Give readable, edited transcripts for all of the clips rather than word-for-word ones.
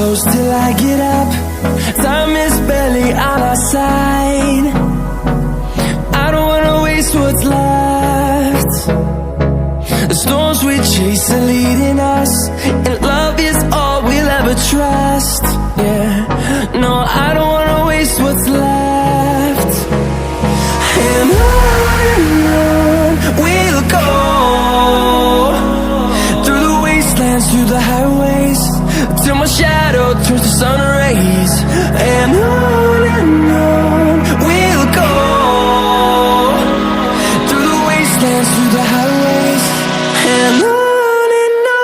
close till I get up. Time is barely on our side. I don't wanna waste what's left. The storms we chase are leading us, and love is all we'll ever trust. Yeah, no, I don't wanna waste what's left. And on we'll go, through the wastelands, through the highways, till my shadow turns to sun rays. And on we'll go, through the wastelands, through the highways, and on we'll go.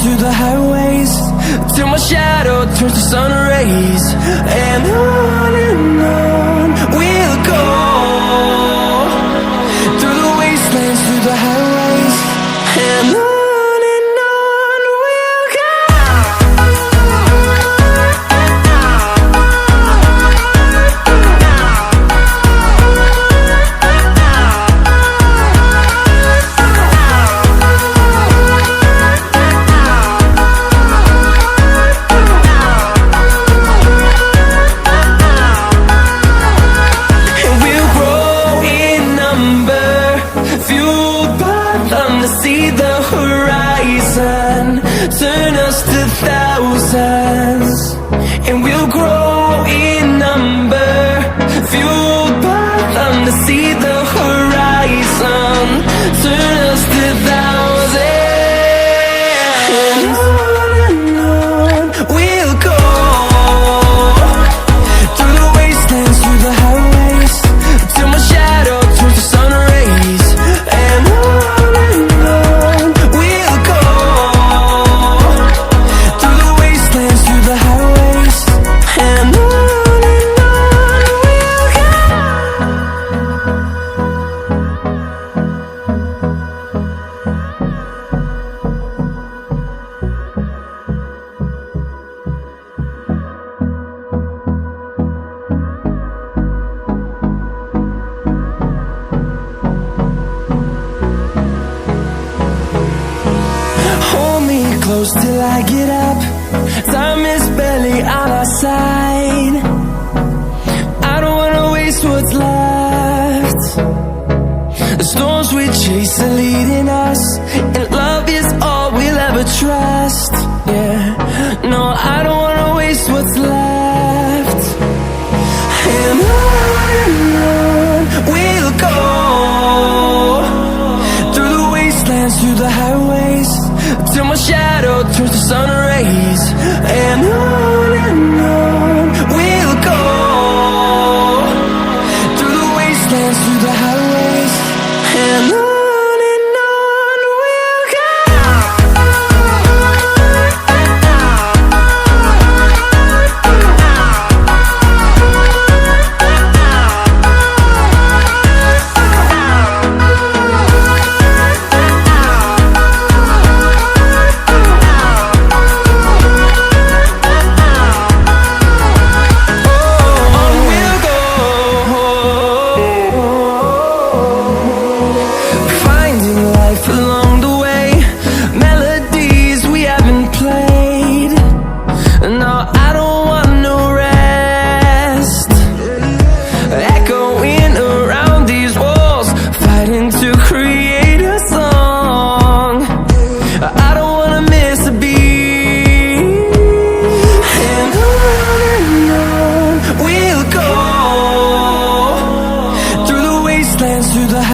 Through the highways, till my shadow turns to sun rays. And on we'll go, through the wastelands, through the highways, and on we'll go. See the horizon, turn us to thousands, and we'll grow in number, fueled by them to see the horizon, turn us to thousands. And on we'll go, through the wastelands, through the highways, till my shadow turns to sun rays. And close till I get up. Time is barely on our side. I don't wanna waste what's left. The storms we chase are leading us, and love is all we'll ever trust. Yeah, no, I don't wanna waste what's left. And on we'll go, through the wastelands, through the highways, till my shadow turns to sun rays. And on we'll go, through the wastelands, through the highways, and on.